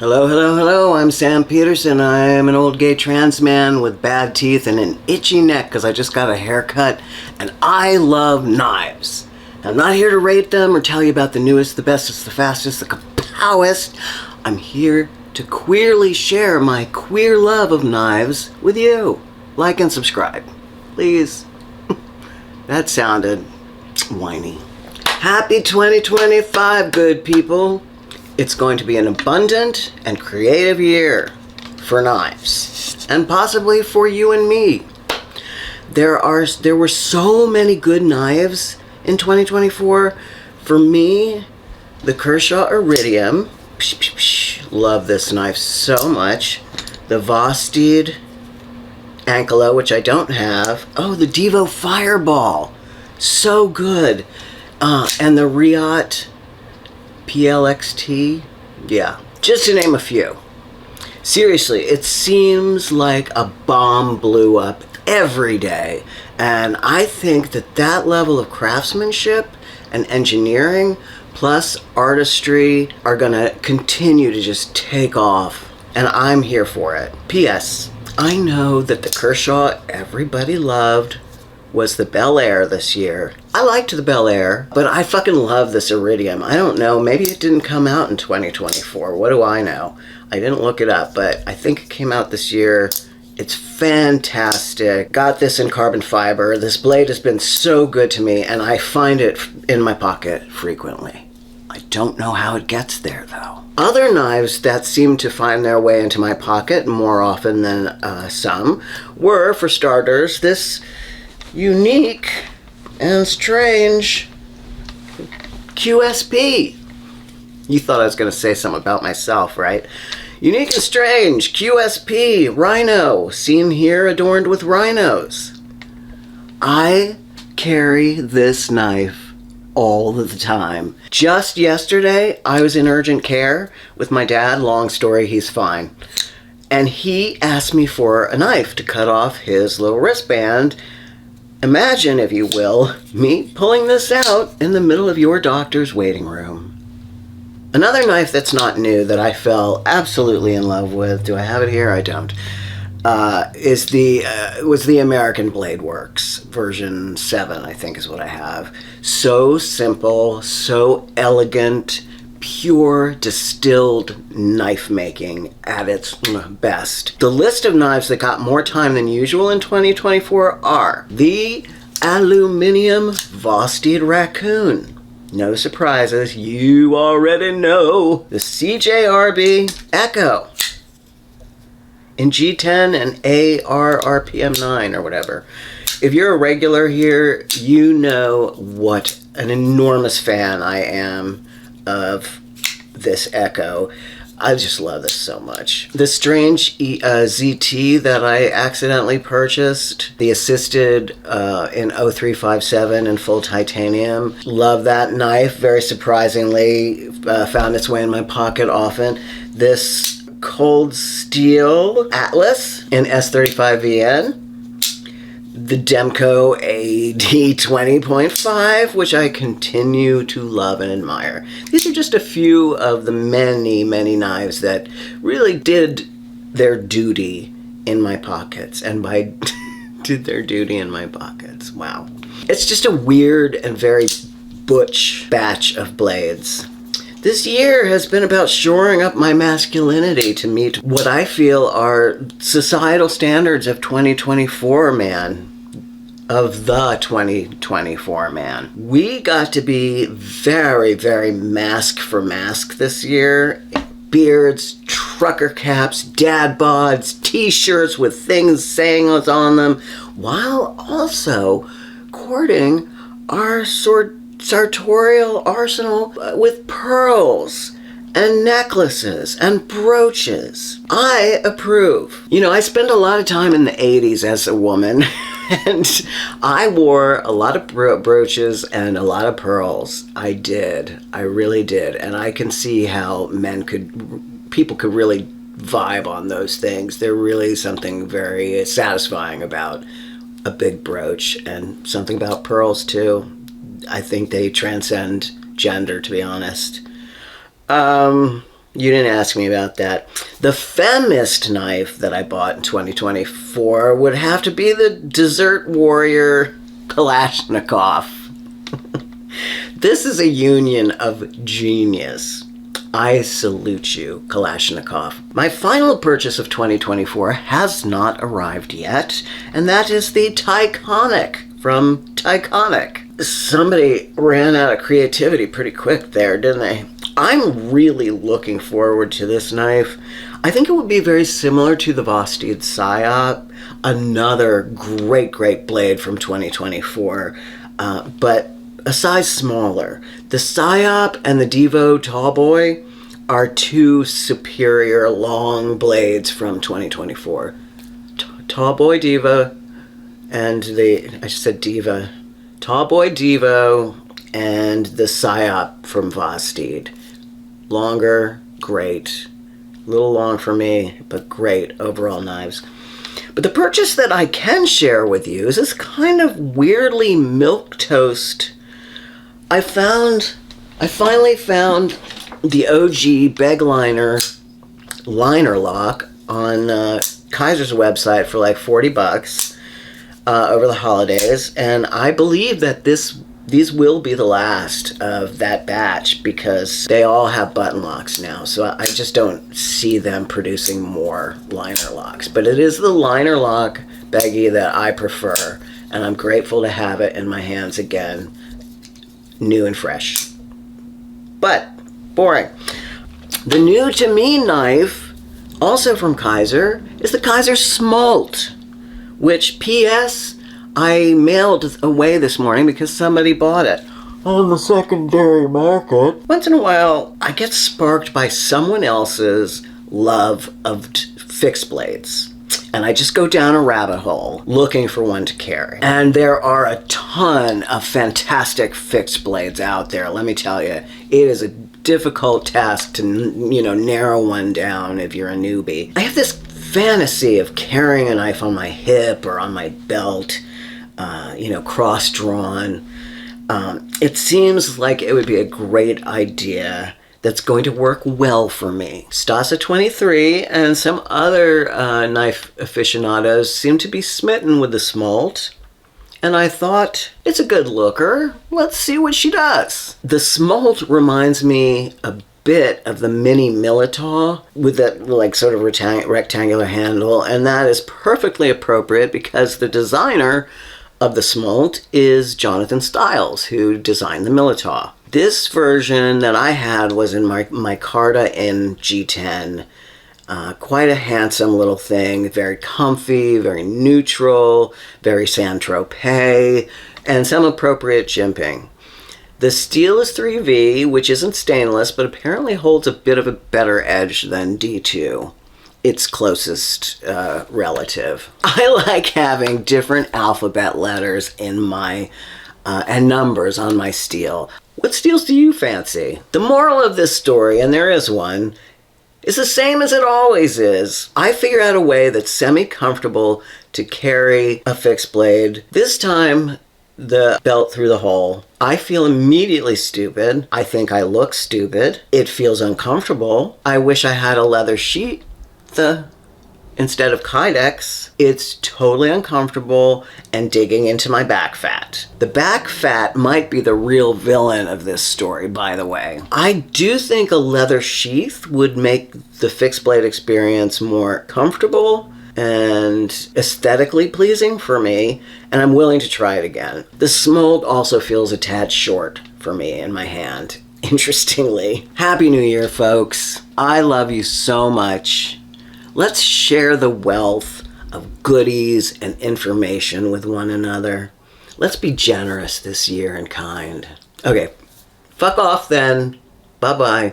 Hello, hello, hello, I'm Sam Peterson. I am an old gay trans man with bad teeth and an itchy neck because I just got a haircut, and I love knives. I'm not here to rate them or tell you about the newest, the bestest, the fastest, the kapowest. I'm here to queerly share my queer love of knives with you. Like and subscribe, please. That sounded whiny. Happy 2025, good people. It's going to be an abundant and creative year for knives, and possibly for you and me. There were so many good knives in 2024. For me, the Kershaw Iridium, love this knife so much. The Vosteed Ankylo, which I don't have. Oh, the Devo Fireball, so good. And the Reate PLXT, yeah, just to name a few. Seriously, it seems like a bomb blew up every day, and I think that level of craftsmanship and engineering plus artistry are gonna continue to just take off, and I'm here for it. P.S. I know that the Kershaw everybody loved was the Bel Air this year. I liked the Bel Air, but I fucking love this Iridium. I don't know, maybe it didn't come out in 2024. What do I know? I didn't look it up, but I think it came out this year. It's fantastic. Got this in carbon fiber. This blade has been so good to me, and I find it in my pocket frequently. I don't know how it gets there, though. Other knives that seem to find their way into my pocket more often than some were, for starters, this unique and strange QSP. You thought I was going to say something about myself, right? Unique and strange QSP Rhino, seen here adorned with rhinos. I carry this knife all the time. Just yesterday, I was in urgent care with my dad. Long story, he's fine. And he asked me for a knife to cut off his little wristband. Imagine, if you will, me pulling this out in the middle of your doctor's waiting room. Another knife that's not new that I fell absolutely in love with, do I have it here? I don't, was the American Bladeworks version 7, I think is what I have. So simple, so elegant, pure distilled knife making at its best. The list of knives that got more time than usual in 2024 are the aluminum Vosteed Raccoon. No surprises, you already know. The CJRB Ekko in G10 and ARRPM9 or whatever. If you're a regular here, you know what an enormous fan I am of this Ekko. I just love this so much. The strange ZT that I accidentally purchased, the assisted in 0357 in full titanium. Love that knife, very surprisingly. Found its way in my pocket often. This cold steel Atlas in S35VN. The Demko AD20.5, which I continue to love and admire. These are just a few of the many, many knives that really did their duty in my pockets. And by did their duty in my pockets, wow. It's just a weird and very butch batch of blades. This year has been about shoring up my masculinity to meet what I feel are societal standards of 2024 man. Of the 2024 man. We got to be very, very mask for mask this year. Beards, trucker caps, dad bods, t-shirts with things saying what's on them, while also courting our sartorial arsenal with pearls and necklaces and brooches. I approve. You know, I spent a lot of time in the 80s as a woman, and I wore a lot of brooches and a lot of pearls. I did. I really did. And I can see how people could really vibe on those things. They're really something very satisfying about a big brooch, and something about pearls too. I think they transcend gender, to be honest. You didn't ask me about that. The Femist knife that I bought in 2024 would have to be the Desert Warrior Kalashnikov. This is a union of genius. I salute you, Kalashnikov. My final purchase of 2024 has not arrived yet, and that is the Tyconic from Tyconic. Somebody ran out of creativity pretty quick there, didn't they? I'm really looking forward to this knife. I think it would be very similar to the Vosteed Psyop, another great blade from 2024, but a size smaller. The Psyop and the Devo Tallboy are two superior long blades from 2024. Tallboy Diva and I said Diva. Tallboy Devo and the Psyop from Vosteed. Longer, great. A little long for me, but great overall knives. But the purchase that I can share with you is this kind of weirdly milquetoast. I finally found the OG Begleiter liner lock on Kizer's website for like $40 over the holidays, and I believe that these will be the last of that batch because they all have button locks now, so I just don't see them producing more liner locks. But it is the liner lock Beggy that I prefer, and I'm grateful to have it in my hands again, new and fresh. But boring. The new to me knife, also from Kizer, is the Kizer Smolt, which, P.S., I mailed away this morning because somebody bought it on the secondary market. Once in a while, I get sparked by someone else's love of fixed blades, and I just go down a rabbit hole looking for one to carry. And there are a ton of fantastic fixed blades out there, let me tell you. It is a difficult task to, narrow one down if you're a newbie. I have this fantasy of carrying a knife on my hip or on my belt, cross-drawn. It seems like it would be a great idea that's going to work well for me. Stasa 23 and some other knife aficionados seem to be smitten with the Smolt, and I thought, it's a good looker. Let's see what she does. The Smolt reminds me a bit of the mini Militaw with that sort of rectangular handle, and that is perfectly appropriate because the designer of the Smolt is Jonathan Stiles, who designed the Militaw. This version that I had was in my Micarta in G10. Quite a handsome little thing, very comfy, very neutral, very Saint-Tropez, and some appropriate jimping. The steel is 3V, which isn't stainless, but apparently holds a bit of a better edge than D2, its closest relative. I like having different alphabet letters in my, and numbers on my steel. What steels do you fancy? The moral of this story, and there is one, is the same as it always is. I figure out a way that's semi-comfortable to carry a fixed blade. This time, the belt through the hole. I feel immediately stupid. I think I look stupid. It feels uncomfortable. I wish I had a leather sheath instead of Kydex. It's totally uncomfortable and digging into my back fat. The back fat might be the real villain of this story, by the way. I do think a leather sheath would make the fixed blade experience more comfortable and aesthetically pleasing for me, and I'm willing to try it again. The Smolt also feels a tad short for me in my hand, interestingly. Happy New Year, folks. I love you so much. Let's share the wealth of goodies and information with one another. Let's be generous this year and kind. Okay, fuck off then. Bye-bye.